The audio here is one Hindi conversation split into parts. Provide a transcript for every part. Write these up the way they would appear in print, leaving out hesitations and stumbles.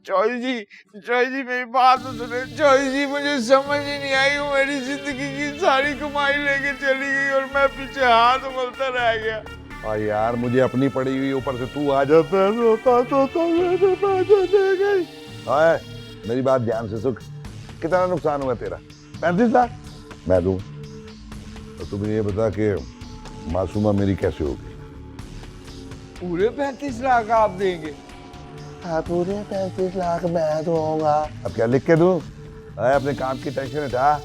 चौधरी जी मेरी बात तो सुने। चौधरी जी मुझे समझ ही नहीं आई, वो मेरी जिंदगी की सारी कमाई लेके चली गई और मैं पीछे हाथ मलता रह गया। और यार मुझे अपनी पड़ी हुई, ऊपर से तू आ जाता है, रोता मेरी बात ध्यान से सुन। कितना नुकसान हुआ तेरा? 35 लाख मैं दूं। तो तुम ये बता कि मासूमा मेरी कैसे होगी? पूरे 35 लाख आप देंगे? हाँ, पूरे 35 लाख मैं दूंगा। अब क्या लिख के दूं? अपने काम की टेंशन हटा,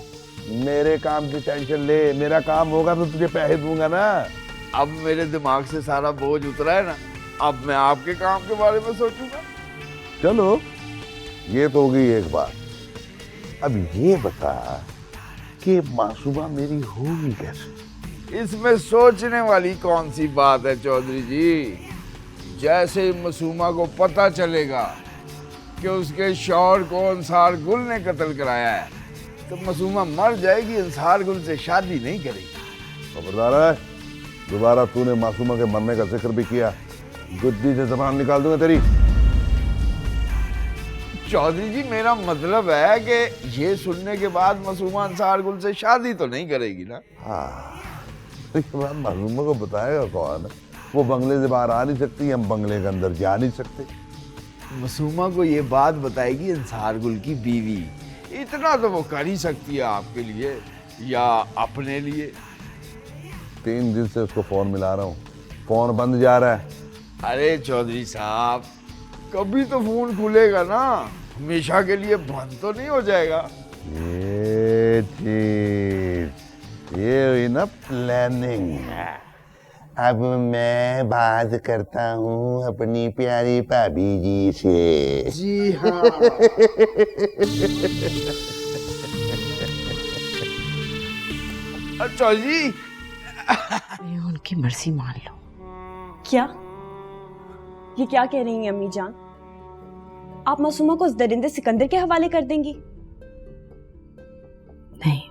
मेरे काम की टेंशन ले। मेरा काम होगा तो तुझे पैसे दूंगा ना। अब मेरे दिमाग से सारा बोझ उतरा है ना, अब मैं आपके काम के बारे में सोचूंगा। चलो ये तो होगी एक बात। अब ये बता कि मासूमा मेरी होगी कैसे? इसमें सोचने वाली कौन सी बात है चौधरी जी? जैसे ही मासूमा को पता चलेगा कि उसके शौहर को अंसार गुल ने कत्ल कराया है तो मासूमा मर जाएगी, अंसार गुल से शादी नहीं करेगी। खबरदार है, दोबारा तूने मासूमा के मरने का जिक्र भी किया, गुद्दी से जबान निकाल दूंगा तेरी। चौधरी जी मेरा मतलब है कि ये सुनने के बाद मासूमा अंसार गुल से शादी तो नहीं करेगी ना? हाँ, तो ये बात मासूमा को बताएगा कौन? वो बंगले से बाहर आ नहीं सकती, हम बंगले के अंदर जा नहीं सकते। मासूमा को ये बात बताएगी अंसार गुल की बीवी। इतना तो वो कर ही सकती है आपके लिए या अपने लिए। 3 दिन से उसको फोन मिला रहा हूँ, फोन बंद जा रहा है। अरे चौधरी साहब, कभी तो फोन खुलेगा ना, हमेशा के लिए बंद तो नहीं हो जाएगा। ये चीज, ये हुई ना प्लानिंग। अब मैं बात करता हूँ अपनी प्यारी भाभी जी से। जी हाँ। चौधरी ये उनकी मर्जी मान लो। क्या? ये क्या कह रही हैं अम्मी जान? आप मासूमा को उस दरिंदे सिकंदर के हवाले कर देंगी? नहीं,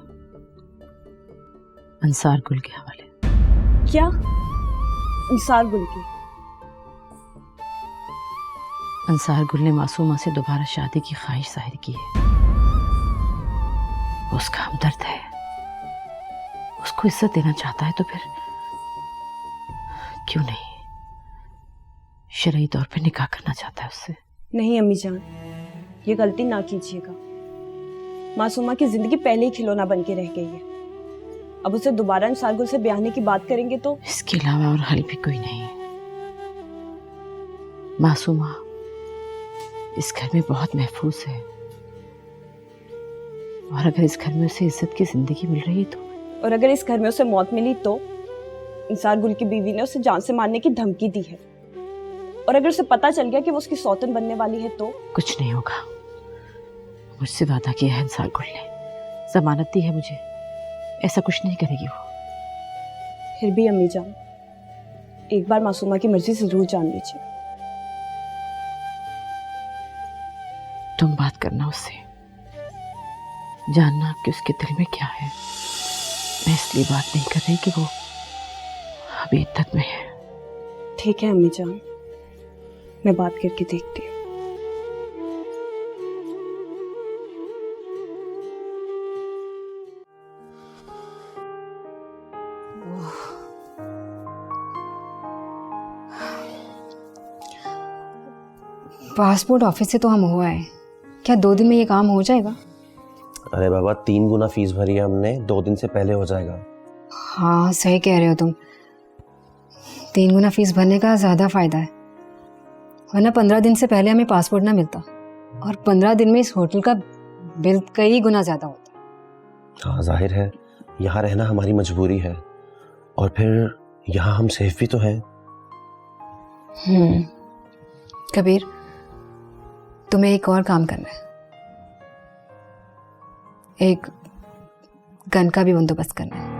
अंसार गुल के हवाले। क्या? अंसार गुल की? अंसार गुल ने मासूमा से दोबारा शादी की ख्वाहिश जाहिर की है। वो उसका हमदर्द है, उसको इज्जत देना चाहता है, तो फिर क्यों नहीं शरई तौर पे निकाह करना चाहता है उससे। नहीं अम्मी जान, ये गलती ना कीजिएगा। मासूमा की जिंदगी पहले ही खिलौना बन के रह गई है। अब उसे दोबारा अंसार गुल से ब्याहने की बात करेंगे तो? इसके अलावा और हल भी कोई नहीं। मासूमा इस घर में बहुत महफूज है, और अगर इस घर में उसे इज्जत की जिंदगी मिल रही है तो? और अगर इस घर में उसे मौत मिली तो? अंसार गुल की बीवी ने उसे जान से मारने की धमकी दी है, और अगर उसे पता चल गया कि वो उसकी सौतन बनने वाली है तो? कुछ नहीं होगा, मुझसे वादा किया है अंसार गुल ने, जमानत दी है मुझे, ऐसा कुछ नहीं करेगी वो। फिर भी अम्मी जान, एक बार मासूमा की मर्जी जरूर जान लीजिए। तुम बात करना उससे, जानना कि उसके दिल में क्या है। मैं इसलिए बात नहीं कर रही कि वो अभी इद्दत में है। ठीक है अम्मी जान, मैं बात करके देखती हूँ। पासपोर्ट ऑफिस से तो हम हुआ है, क्या 2 दिन में ये काम हो जाएगा? अरे बाबा, 3 गुना फीस भरी है हमने, 2 दिन से पहले हो जाएगा। हाँ सही कह रहे हो तुम, 3 गुना फीस भरने का ज़्यादा फायदा है, वरना 15 दिन से पहले हमें पासपोर्ट ना मिलता, और 15 दिन में इस होटल का बिल कई गुना ज़्यादा होता। हाँ जाहिर है, यहाँ रहना हमारी मजबूरी है, और फिर यहाँ हम सेफ भी तो हैं। कबीर, तुम्हें एक और काम करना है, एक गन का भी बंदोबस्त करना है।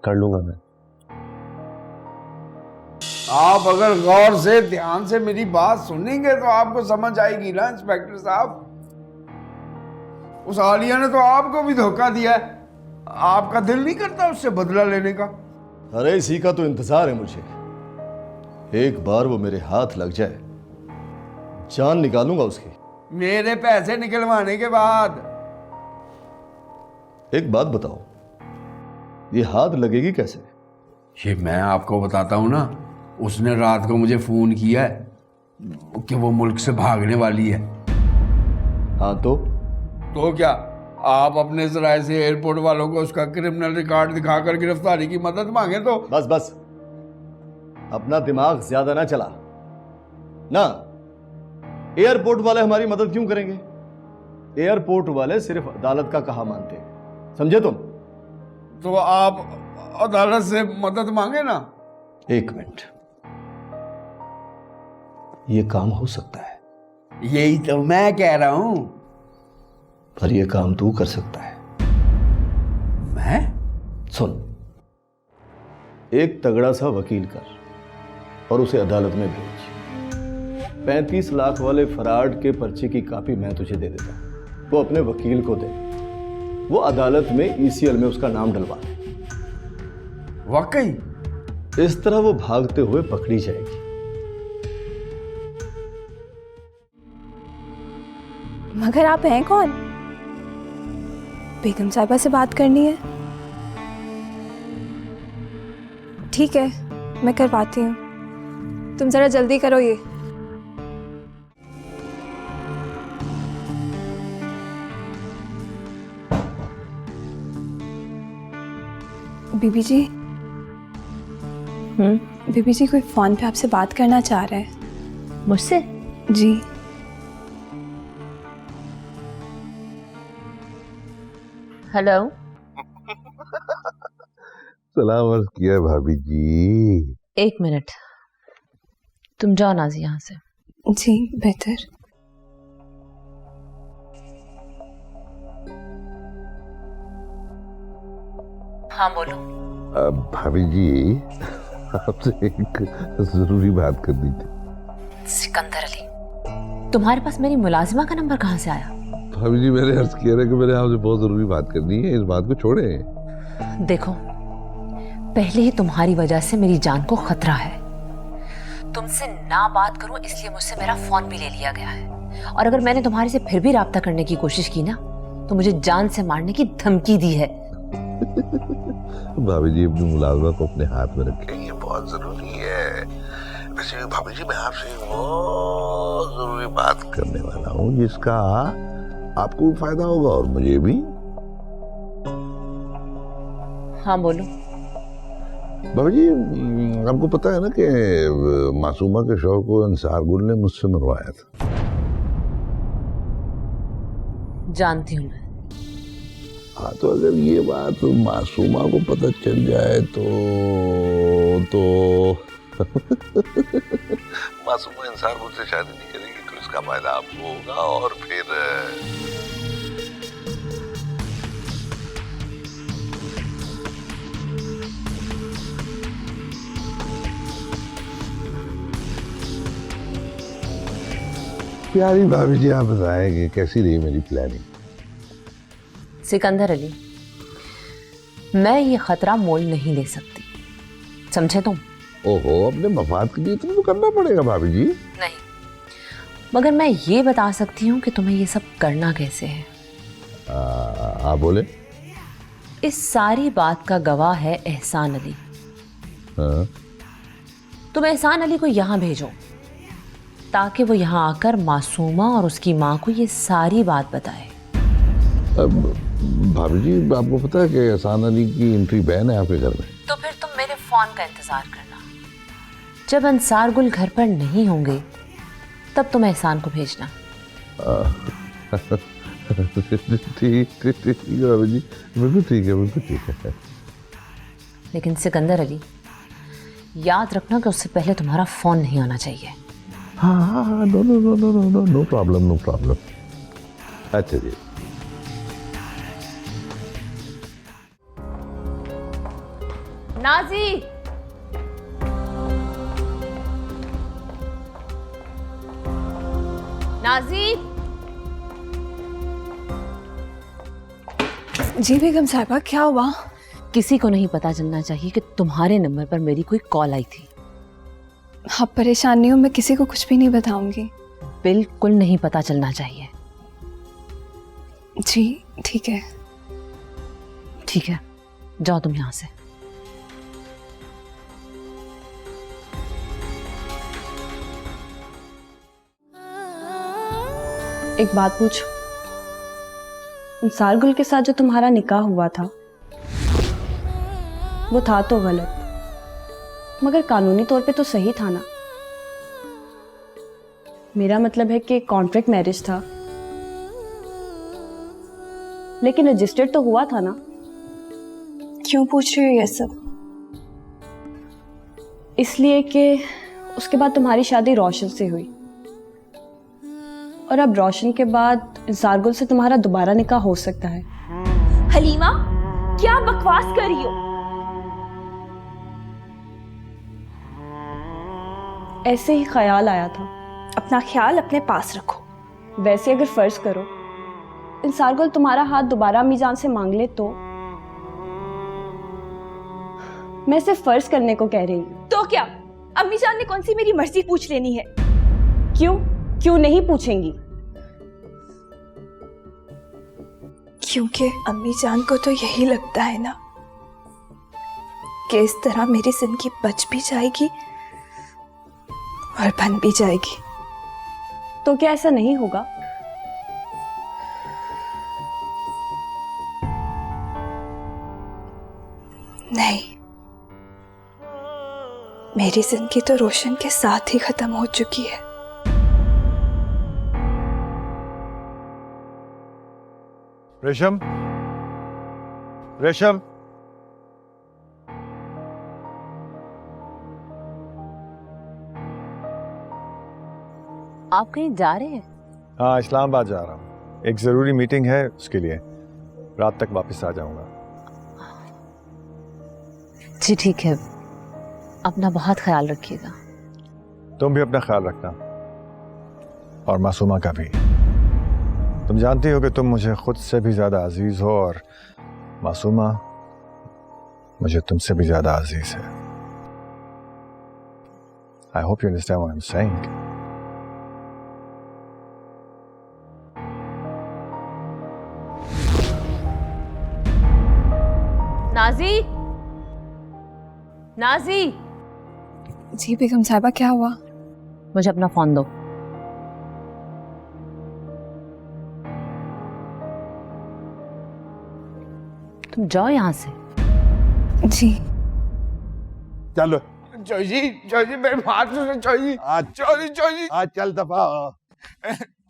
कर लूंगा मैं। आप अगर गौर से ध्यान से मेरी बात सुनेंगे तो आपको समझ आएगी ना इंस्पेक्टर साहब। उस आलिया ने तो आपको भी धोखा दिया है, आपका दिल नहीं करता उससे बदला लेने का? अरे इसी का तो इंतजार है मुझे। एक बार वो मेरे हाथ लग जाए, जान निकालूंगा उसकी। मेरे पैसे निकलवाने के बाद। एक बात बताओ, ये हाथ लगेगी कैसे? ये मैं आपको बताता हूं ना, उसने रात को मुझे फोन किया है कि वो मुल्क से भागने वाली है। हाँ तो क्या आप अपने जराए से एयरपोर्ट वालों को उसका क्रिमिनल रिकॉर्ड दिखाकर गिरफ्तारी की मदद मांगे तो? बस बस, अपना दिमाग ज्यादा ना चला ना। एयरपोर्ट वाले हमारी मदद क्यों करेंगे? एयरपोर्ट वाले सिर्फ अदालत का कहा मानते हैं, समझे तुम? तो आप अदालत से मदद मांगे ना। एक मिनट, ये काम हो सकता है। यही तो मैं कह रहा हूं। पर यह काम तू कर सकता है। मैं? सुन, एक तगड़ा सा वकील कर और उसे अदालत में भेज। 35 लाख वाले फराड के पर्चे की कॉपी मैं तुझे दे देता हूं, वो अपने वकील को दे, वो अदालत में ECL में उसका नाम डलवा दे। वाकई? इस तरह वो भागते हुए पकड़ी जाएगी। मगर आप हैं कौन? बेगम साहिबा से बात करनी है? ठीक है, मैं करवाती हूँ। तुम जरा जल्दी करो ये। बीबी जी, बीबी जी कोई फोन पे आपसे बात करना चाह रहा है। मुझसे? जी। हेलो। सलाम अर्ज किया भाभी जी। एक मिनट, तुम जाओ नाजी यहाँ से। जी बेहतर। हाँ बोलो। भाभी जी, आपसे एक जरूरी बात करनी थी। सिकंदर अली, तुम्हारे पास मेरी मुलाजिमा का नंबर कहाँ से आया? भाभी जी, मैंने अर्ज किया ना कि मैंने आपसे बहुत जरूरी बात करनी है, इस बात को छोड़े। देखो, पहले ही तुम्हारी वजह से मेरी जान को खतरा है। तुमसे ना बात करूं इसलिए मुझसे मेरा फोन भी ले लिया गया है, और अगर मैंने तुम्हारे से फिर भी राब्ता करने की कोशिश की ना तो मुझे जान से मारने की धमकी दी है। भाभी जी, अपनी मुलाजमा को अपने हाथ में रखें, ये बहुत जरूरी है। वैसे भाभी जी, मैं आपसे बहुत जरूरी बात करने वाला हूँ जिसका आपको भी फायदा होगा और मुझे भी। हाँ बोलो। भाभी जी, आपको पता है ना कि मासूमा के शौहर को अंसार गुल ने मुझसे मरवाया था। जानती हूँ मैं। हाँ, तो अगर ये बात मासूमा को पता चल जाए तो मासूमा अंसार गुल से शादी नहीं करेगी, तो इसका फायदा आपको होगा और फिर प्यारी भाभी जी, आप बताएंगे कैसी रही मेरी प्लानिंग? सिकंदर अली, मैं ये खतरा मोल नहीं ले सकती, समझे तुम? ओहो, अपने मफाद के लिए तो करना पड़ेगा भाभी जी। नहीं, मगर मैं ये बता सकती हूँ कि तुम्हें ये सब करना कैसे है। आप बोले। इस सारी बात का गवाह है एहसान अली। हाँ? तुम एहसान अली को यहाँ भेजो ताकि वो यहाँ आकर मासूमा और उसकी माँ को ये सारी बात बताए। अब भाभी जी, आपको पता है कि एहसान अली की एंट्री बैन है आपके घर में। तो फिर तुम मेरे फोन का इंतजार करना। जब अंसार गुल घर पर नहीं होंगे तब तुम एहसान को भेजना। ठीक है भाभी जी, बिल्कुल ठीक है, बिल्कुल ठीक है। लेकिन सिकंदर अली, याद रखना कि उससे पहले तुम्हारा फोन नहीं आना चाहिए। हाँ हाँ हाँ, no no no no no no no problem, no problem. अच्छा जी। नाजी, नाजी। जी बेगम साहिबा, क्या हुआ? किसी को नहीं पता चलना चाहिए कि तुम्हारे नंबर पर मेरी कोई कॉल आई थी। आप परेशान नहीं हो, मैं किसी को कुछ भी नहीं बताऊंगी। बिल्कुल नहीं पता चलना चाहिए। जी ठीक है। ठीक है, जाओ तुम यहां से। एक बात पूछो, अंसार के साथ जो तुम्हारा निकाह हुआ था वो था तो गलत, मगर कानूनी तौर पे तो सही था ना। मेरा मतलब है कि कॉन्ट्रैक्ट मैरिज था, लेकिन रजिस्टर्ड तो हुआ था ना। क्यों पूछ रही हो ये सब? इसलिए कि उसके बाद तुम्हारी शादी रोशन से हुई, और अब रोशन के बाद इंसारगुल से तुम्हारा दोबारा निकाह हो सकता है। हलीमा, क्या बकवास कर रही हो? ऐसे ही ख्याल आया था। अपना ख्याल अपने पास रखो। वैसे अगर फर्ज करो इंसारगुल तुम्हारा हाथ दोबारा अम्मी जान से मांग ले तो? मैं सिर्फ फर्ज करने को कह रही हूँ। तो क्या अम्मी जान ने कौन सी मेरी मर्जी पूछ लेनी है? क्यों नहीं पूछेंगी? क्योंकि अम्मी जान को तो यही लगता है ना कि इस तरह मेरी जिंदगी बच भी जाएगी और बन भी जाएगी। तो क्या ऐसा नहीं होगा? नहीं, मेरी जिंदगी तो रोशन के साथ ही खत्म हो चुकी है। रेशम, रेशम, आप कहीं जा रहे हैं? हाँ इस्लामाबाद जा रहा हूँ, एक ज़रूरी मीटिंग है, उसके लिए रात तक वापस आ जाऊँगा। जी ठीक है, अपना बहुत ख्याल रखिएगा। तुम भी अपना ख्याल रखना, और मासूमा का भी। तुम जानती हो कि तुम मुझे खुद से भी ज़्यादा अजीज़ हो, और मासूमा मुझे तुमसे भी ज़्यादा अजीज़ है। I hope you understand what I'm saying. Naji, Naji, ji बेगम साहिबा, क्या हुआ? मुझे अपना फोन दो। तुम जाओ यहां से। जी चलो चौजी मेरे बात सुनो चौजी। चौजी आज चल दफा।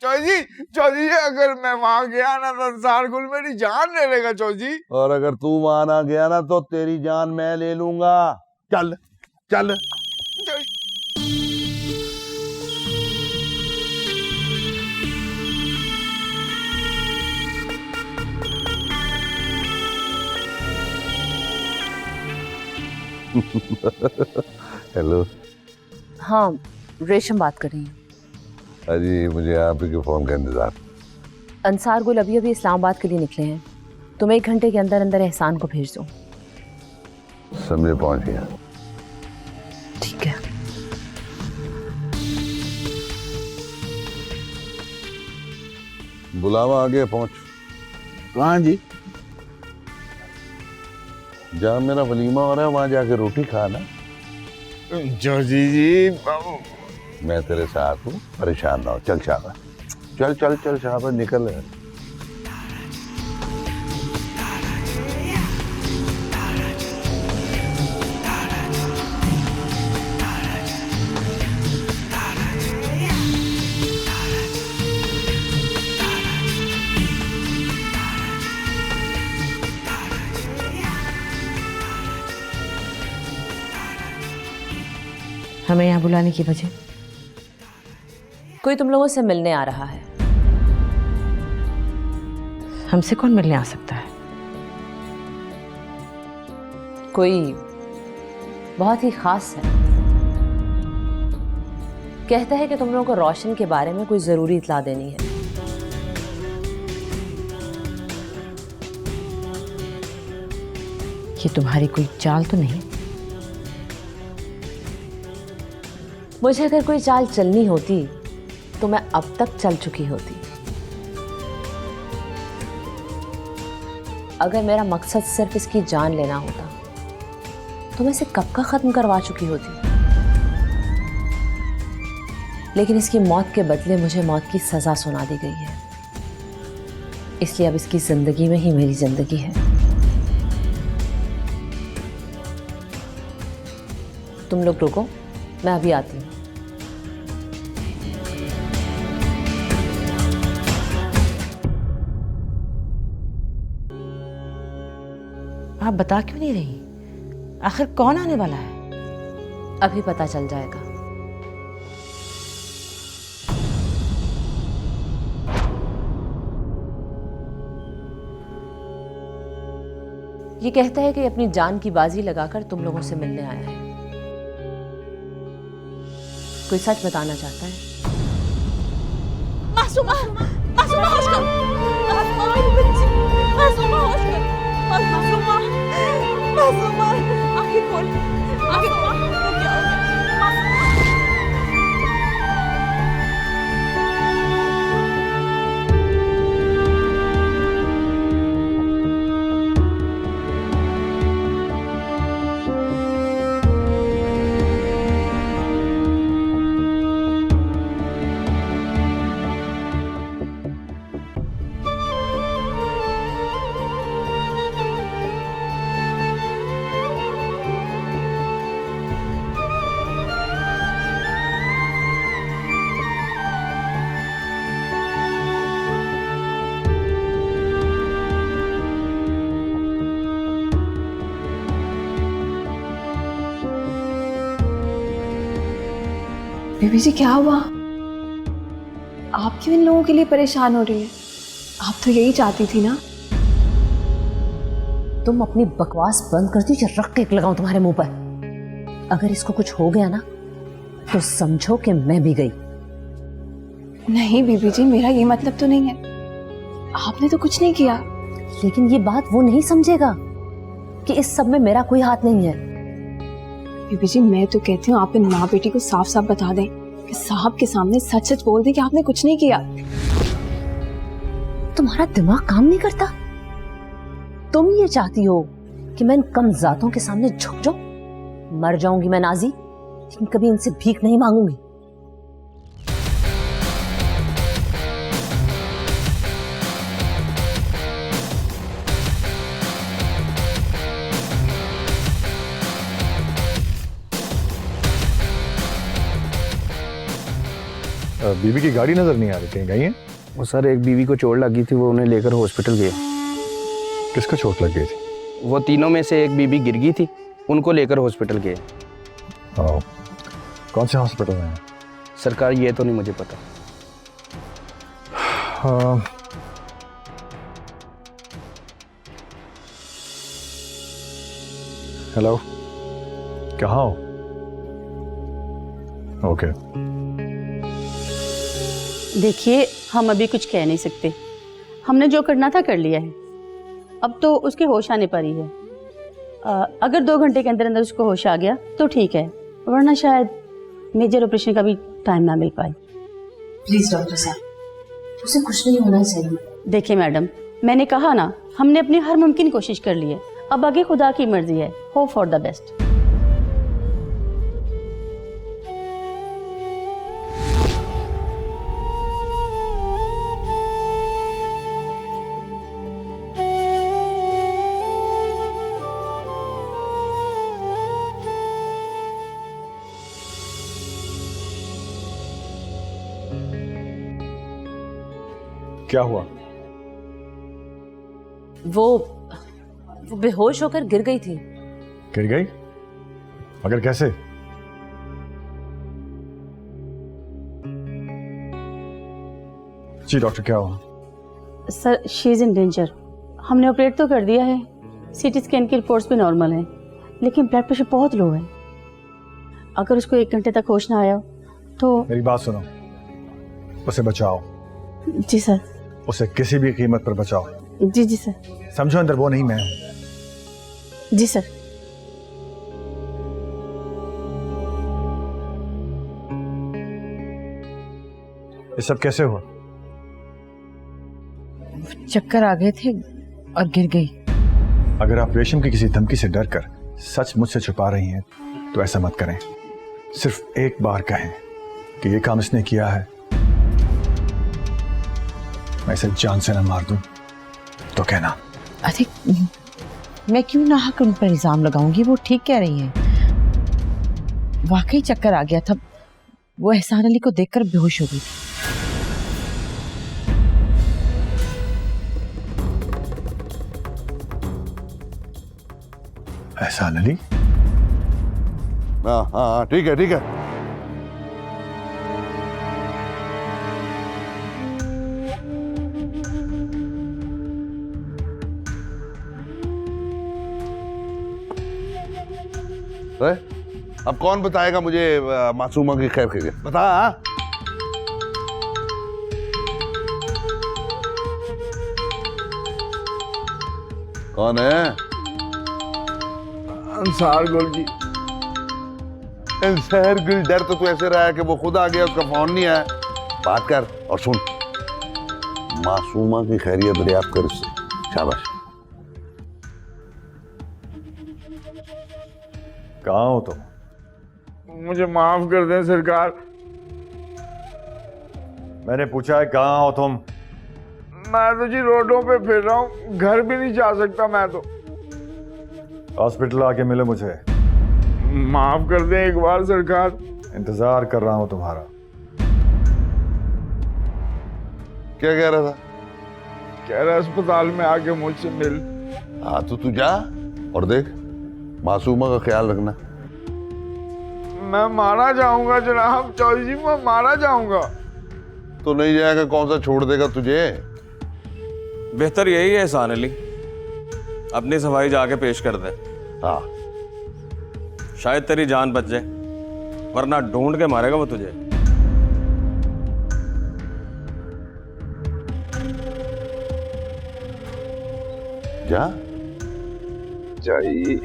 चौजी अगर मैं वहां गया ना तो अंसारगुल मेरी जान ले लेगा चौजी। और अगर तू वहां ना गया ना तो तेरी जान मैं ले लूंगा। चल चल। हेलो। हाँ, रेशम बात कर रही हूँ। अजी मुझे आप ही के फोन का इंतजार। अंसार गुल अभी अभी इस्लामाबाद के लिए निकले हैं। तुम 1 घंटे के अंदर अंदर एहसान को भेज दो। समझे, पहुंच गया। ठीक है। बुलावा आ गया, पहुंच। कहाँ जी? जहाँ मेरा वलीमा हो रहा है वहां जाके रोटी खाना। चौजी जी मैं तेरे साथ हूँ, परेशान ना हो। चल शाबाश, चल चल चल शाबाश, निकल। हमें यहाँ बुलाने की वजह? कोई तुम लोगों से मिलने आ रहा है। हमसे कौन मिलने आ सकता है? कोई बहुत ही खास है। कहता है कि तुम लोगों को रोशन के बारे में कोई जरूरी इत्तला देनी है। ये तुम्हारी कोई चाल तो नहीं? मुझे अगर कोई चाल चलनी होती तो मैं अब तक चल चुकी होती। अगर मेरा मकसद सिर्फ इसकी जान लेना होता तो मैं इसे कब का खत्म करवा चुकी होती। लेकिन इसकी मौत के बदले मुझे मौत की सजा सुना दी गई है, इसलिए अब इसकी जिंदगी में ही मेरी जिंदगी है। तुम लोग रुको, मैं अभी आती हूँ। आप बता क्यों नहीं रही? आखिर कौन आने वाला है? अभी पता चल जाएगा। ये कहता है कि अपनी जान की बाजी लगाकर तुम लोगों से मिलने आया है। कोई सच बताना चाहता है? मासूमा, मासूमा होश कर, मासूमा मेरी बच्ची, मासूमा होश कर, मासूमा, मासूमा, आंखें खोल, आंखें खोल, तो क्या हो गया? मासूमा। बीबी जी क्या हुआ? आप क्यों इन लोगों के लिए परेशान हो रही हैं? आप तो यही चाहती थी ना? तुम अपनी बकवास बंद कर दी या रख के लगाऊं तुम्हारे मुंह पर? अगर इसको कुछ हो गया ना तो समझो कि मैं भी गई। नहीं बीबी जी, मेरा ये मतलब तो नहीं है। आपने तो कुछ नहीं किया। लेकिन ये बात वो नहीं समझेगा कि इस सब में मेरा कोई हाथ नहीं है। बीबी जी मैं तो कहती हूँ आप इन माँ बेटी को साफ साफ बता दें कि साहब के सामने सच सच बोल दें कि आपने कुछ नहीं किया। तुम्हारा दिमाग काम नहीं करता? तुम ये चाहती हो कि मैं इन कम जातों के सामने झुक जाऊं? मर जाऊंगी मैं नाजी, लेकिन कभी इनसे भीख नहीं मांगूंगी। बीबी की गाड़ी नजर नहीं आ रही, कहीं गई है? वो सर एक बीवी को चोट लगी थी, वो उन्हें लेकर हॉस्पिटल गए। किसको चोट लग गई थी? वो तीनों में से एक बीवी गिर गई थी, उनको लेकर हॉस्पिटल गए। कौन से हॉस्पिटल में? सरकार ये तो नहीं मुझे पता। हेलो, कहाँ हो? ओके। देखिए, हम अभी कुछ कह नहीं सकते। हमने जो करना था कर लिया है। अब तो उसके होश आने पर ही है। अगर 2 घंटे के अंदर अंदर उसको होश आ गया तो ठीक है, वरना शायद मेजर ऑपरेशन का भी टाइम ना मिल पाए। प्लीज डॉक्टर साहब, उसे कुछ नहीं होना चाहिए। देखिए मैडम, मैंने कहा ना, हमने अपनी हर मुमकिन कोशिश कर ली है। अब आगे खुदा की मर्जी है। Hope for the best. क्या हुआ? वो बेहोश होकर गिर गई थी। गिर गई? मगर कैसे? जी डॉक्टर, क्या हुआ? Sir, she is in danger. हमने ऑपरेट तो कर दिया है, सीटी स्कैन की रिपोर्ट्स भी नॉर्मल हैं, लेकिन ब्लड प्रेशर बहुत लो है। अगर उसको 1 घंटे तक होश ना आया तो। मेरी बात सुनो, उसे बचाओ। जी सर। उसे किसी भी कीमत पर बचाओ। जी जी सर। समझो, अंदर वो नहीं, मैं हूं। जी सर। ये सब कैसे हुआ? चक्कर आ गए थे और गिर गई। अगर आप रेशम की किसी धमकी से डर कर सच मुझसे छुपा रही हैं तो ऐसा मत करें। सिर्फ एक बार कहें कि ये काम इसने किया है, मैं इसे जान से न मार दूं तो कहना। अरे मैं क्यों नाहक उन पर इल्जाम लगाऊंगी, वो ठीक कह रही हैं। वाकई चक्कर आ गया था, वो एहसान अली को देखकर बेहोश हो गई थी। एहसान अली? हाँ हाँ ठीक है ठीक है। अब कौन बताएगा मुझे मासूमा की खैर खैरियत? बता। कौन है? अंसार गुल जी। अंसार गुल, डर तो तू ऐसे रहा है कि वो खुद आ गया, उसका फोन नहीं आया। बात कर और सुन, मासूमा की खैरियत दरियाफ्त कर उससे। शाबाश। कहाँ हो तुम? मुझे माफ कर दें सरकार। मैंने पूछा है कहाँ हो तुम? मैं तो जी रोडों पे फिर रहा हूँ, घर भी नहीं जा सकता मैं तो। हॉस्पिटल आके मिलो मुझे। माफ कर दें एक बार सरकार। इंतजार कर रहा हूँ तुम्हारा। क्या कह रहा था? कह रहा अस्पताल में आके मुझसे मिल। हाँ तो तू जा और देख, मासूमा का ख्याल रखना। मैं मारा जाऊंगा जनाब चौधरी जी, मैं मारा जाऊंगा। तो नहीं जाएगा, कौन सा छोड़ देगा तुझे? बेहतर यही है एहसान अली, अपनी सफाई जाके पेश कर दे। हाँ शायद तेरी जान बच जाए, वरना ढूंढ के मारेगा वो तुझे। जा चाहिए।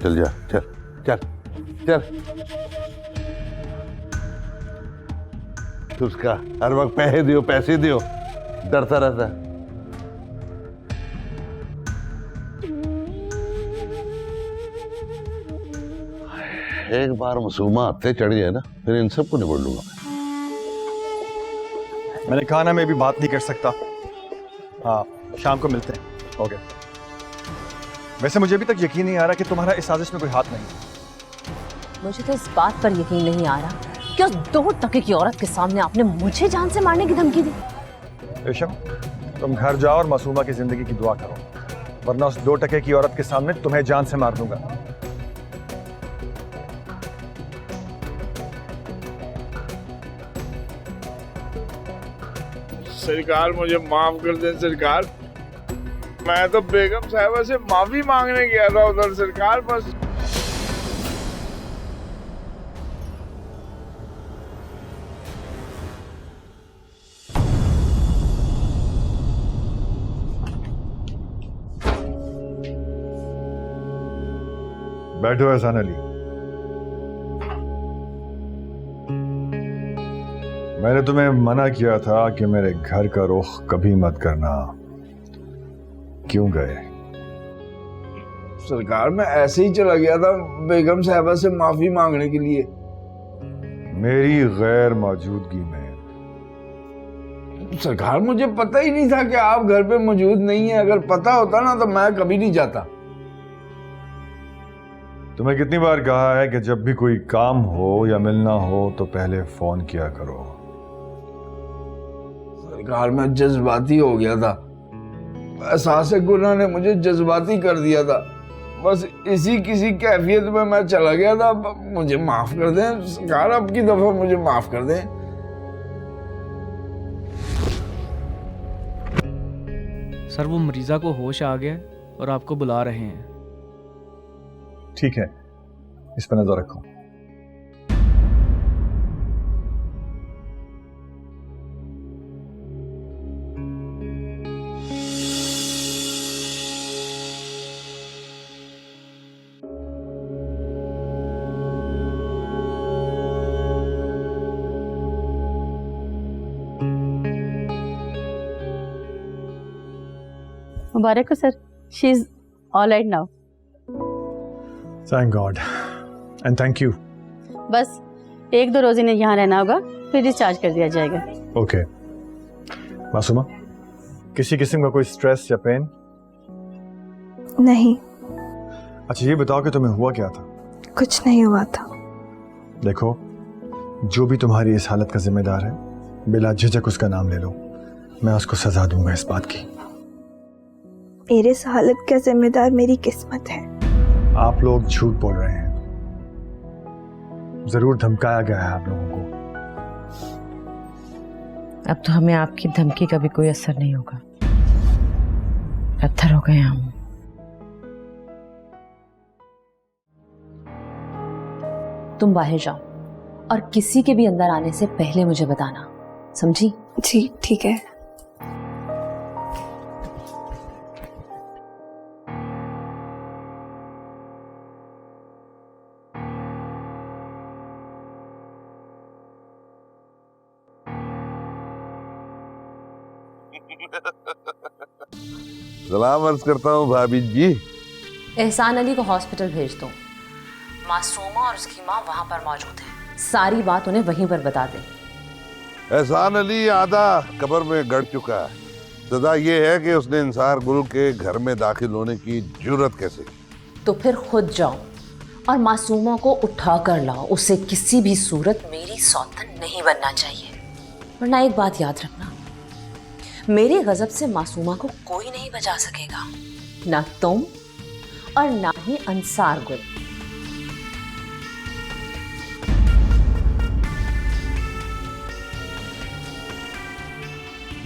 चल जा, चल चल चल। उसका हर वक्त पैसे दियो पैसे दियो डरता रहता है। एक बार मासूमा हत्थे चढ़ जाए ना, फिर इन सबको निबड़ लूंगा। मैंने कहा ना मैं भी बात नहीं कर सकता। हाँ शाम को मिलते हैं। ओके। वैसे मुझे अभी तक यकीन नहीं आ रहा कि तुम्हारा इस साजिश में कोई हाथ नहीं। मुझे तो इस बात पर यकीन नहीं आ रहा कि उस 2 टके की औरत के सामने आपने मुझे जान से मारने की धमकी दी। रेशम, तुम घर जाओ और मासूमा की जिंदगी की दुआ करो, वरना उस 2 टके की औरत के सामने तुम्हें जान से मार दूंगा। सरकार मुझे माफ कर दें सरकार। मैं तो बेगम साहिबा से माफी मांगने गया था उधर सरकार। बस बैठो एहसान अली। मैंने तुम्हें मना किया था कि मेरे घर का रुख कभी मत करना, क्यों गए? सरकार मैं ऐसे ही चला गया था बेगम साहिबा से माफी मांगने के लिए। मेरी गैर मौजूदगी में? सरकार मुझे पता ही नहीं था कि आप घर पे मौजूद नहीं है। अगर पता होता ना तो मैं कभी नहीं जाता। तुम्हें कितनी बार कहा है कि जब भी कोई काम हो या मिलना हो तो पहले फोन किया करो। सरकार मैं जज्बाती हो गया था, एहसास गुनाह ने मुझे जज्बाती कर दिया था। बस इसी किसी कैफियत में मैं चला गया था। मुझे माफ कर दें सरकार, अब की दफा मुझे माफ कर दें। सर वो मरीजा को होश आ गया और आपको बुला रहे हैं। ठीक है, इस पर नजर रखो। मुबारक हो sir, she is all right now. Thank God and thank you. बस 1-2 रोज इन्हें यहाँ रहना होगा, फिर डिस्चार्ज कर दिया जाएगा। ओके मासूमा, किसी किस्म का कोई स्ट्रेस या पेन? नहीं, अच्छा ये बताओ कि तुम्हें हुआ क्या था? कुछ नहीं हुआ था। देखो, जो भी तुम्हारी इस हालत का जिम्मेदार है, बिला झिझक उसका नाम ले लो। मैं उसको सजा दूंगा इस बात की। मेरे इस हालत का जिम्मेदार मेरी किस्मत है। आप लोग झूठ बोल रहे हैं, जरूर धमकाया गया है आप लोगों को। अब तो हमें आपकी धमकी का भी कोई असर नहीं होगा, पत्थर हो गए हम। तुम बाहर जाओ और किसी के भी अंदर आने से पहले मुझे बताना, समझी? जी ठीक है। सलाम अर्ज करता हूँ भाभी जी। एहसान अली को हॉस्पिटल भेज दो। मासूमा और उसकी माँ वहां पर मौजूद है, सारी बात उन्हें वहीं पर बता दे। एहसान अली आधा कब्र में गड़ चुका है। सजा ये है कि उसने इंसार गुल के घर में दाखिल होने की जुर्रत कैसे की? तो फिर खुद जाओ और मासूमा को उठा कर लाओ। उसे किसी भी सूरत मेरी सौतन नहीं बनना चाहिए, वरना एक बात याद रखना, मेरे गजब से मासूमा को कोई नहीं बचा सकेगा, ना तुम और ना ही अंसार गुल।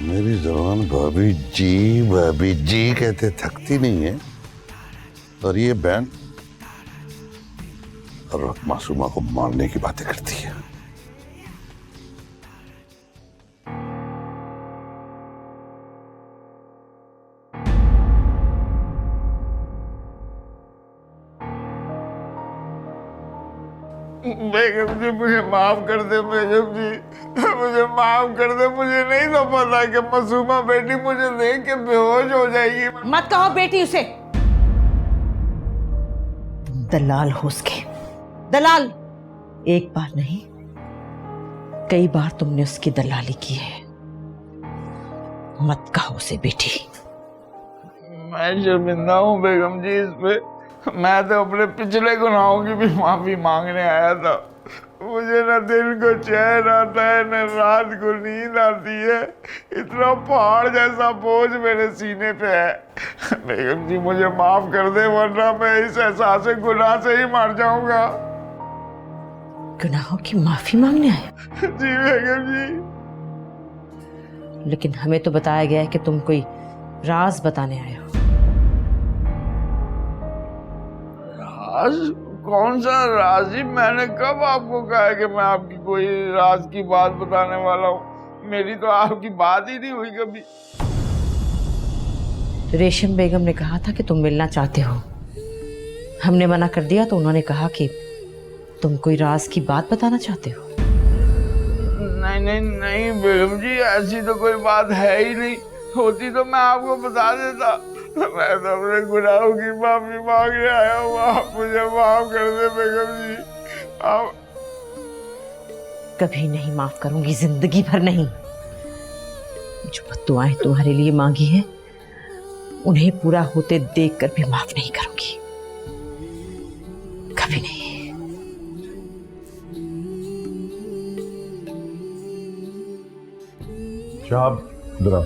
मेरी जबान भाभी जी कहते थकती नहीं है, और ये बहन हर वक्त मासूमा को मारने की बातें करती है। बेगम जी मुझे माफ कर दे, बेगम जी मुझे माफ कर दे। मुझे नहीं तो पता कि मासूमा बेटी मुझे देख के बेहोश हो जाएगी। मत कहो बेटी उसे, दलाल हो उसके। दलाल? एक बार नहीं, कई बार तुमने उसकी दलाली की है। मत कहो उसे बेटी। मैं शर्मिंदा हूँ बेगम जी इस पे। मैं तो अपने पिछले गुनाहों की भी माफी मांगने आया था। मुझे न दिन को चैन आता है, न रात को नींद आती है। इतना पहाड़ जैसा बोझ मेरे सीने पे है। बेगम जी मुझे माफ कर दे, वरना मैं इस एहसास गुनाह से ही मर जाऊंगा। गुनाहों की माफी मांगने आए? जी बेगम जी। लेकिन हमें तो बताया गया है कि तुम कोई राज बताने आए हो। राज? कौन सा राज? जी मैंने कब आपको कहा है कि मैं आपकी कोई राज की बात बताने वाला हूँ? मेरी तो आपकी बात ही नहीं हुई कभी। रेशम बेगम ने कहा था कि तुम मिलना चाहते हो। हमने मना कर दिया तो उन्होंने कहा कि तुम कोई राज की बात बताना चाहते हो। नहीं नहीं नहीं बेगम जी, ऐसी तो कोई बात है ही नहीं। होती तो मैं आपको बता देता। मैं तो अपने गुनाहों की माफी मांगने आया हूँ। आप मुझे माफ कर दे बेगम जी। आप कभी नहीं माफ करूंगी, जिंदगी भर नहीं। जो बद्दुआएं तुम्हारे लिए मांगी हैं, उन्हें पूरा होते देखकर भी माफ नहीं करूंगी, कभी नहीं। शहाब इधर,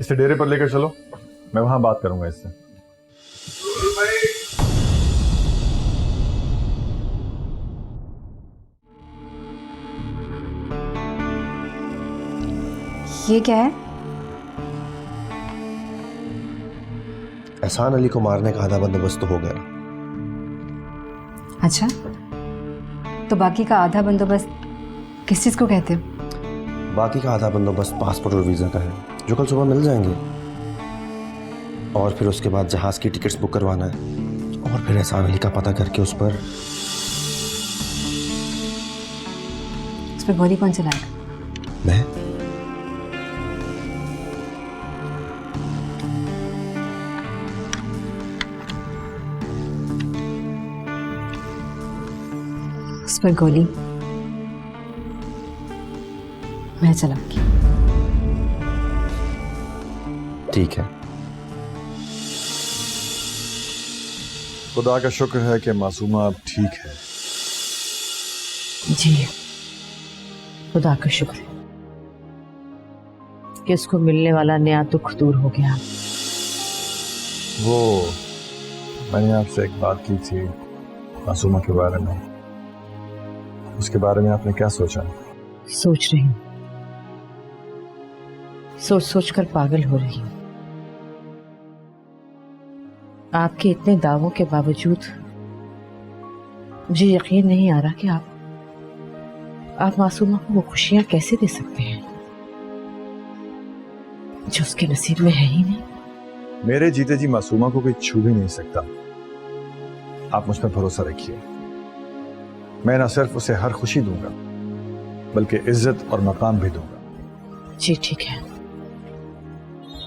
इसे डेरे पर लेकर चलो, मैं वहां बात करूंगा इससे। ये क्या है? एहसान अली को मारने का आधा बंदोबस्त तो हो गया। अच्छा, तो बाकी का आधा बंदोबस्त किस चीज़ को कहते हो? बाकी का आधा बंदोबस्त पासपोर्ट और वीज़ा का है, जो कल सुबह मिल जाएंगे। और फिर उसके बाद जहाज़ की टिकट्स बुक करवाना है, और फिर एहसान अली का पता करके उस पर गोली कौन चलाएगा? मैं। इस पर गोली मैं चलाऊंगी। ठीक है। खुदा का शुक्र है कि मासूमा अब ठीक है। जी खुदा का शुक्र है कि उसको मिलने वाला नया दुख दूर हो गया। वो मैंने आपसे एक बात की थी मासूमा के बारे में, उसके बारे में आपने क्या सोचा? सोच रही हूँ, सोच सोच कर पागल हो रही हूँ। आपके इतने दावों के बावजूद मुझे यकीन नहीं आ रहा कि आप मासूमा को वो खुशियां कैसे दे सकते हैं जो उसके नसीब में है ही नहीं। मेरे जीते जी मासूमा को कोई छू भी नहीं सकता। आप मुझ पर भरोसा रखिए, मैं ना सिर्फ उसे हर खुशी दूंगा बल्कि इज्जत और मकाम भी दूंगा। जी ठीक है,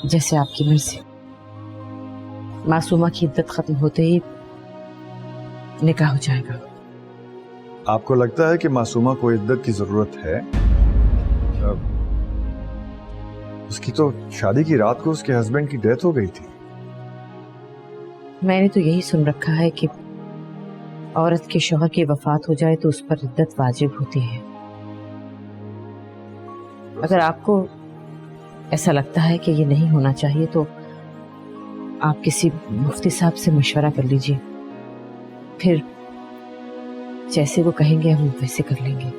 जैसे आपकी मर्जी। मासूमा की इद्दत खत्म होते ही निकाह हो जाएगा। आपको लगता है कि मासूमा को इद्दत की जरूरत है? उसकी तो शादी की रात को उसके हस्बैंड की डेथ हो गई थी। मैंने तो यही सुन रखा है कि औरत के शौहर की वफात हो जाए तो उस पर इद्दत वाजिब होती है। अगर आपको ऐसा लगता है कि ये नहीं होना चाहिए तो आप किसी मुफ्ती साहब से मशवरा कर लीजिए, फिर जैसे वो कहेंगे हम वैसे कर लेंगे।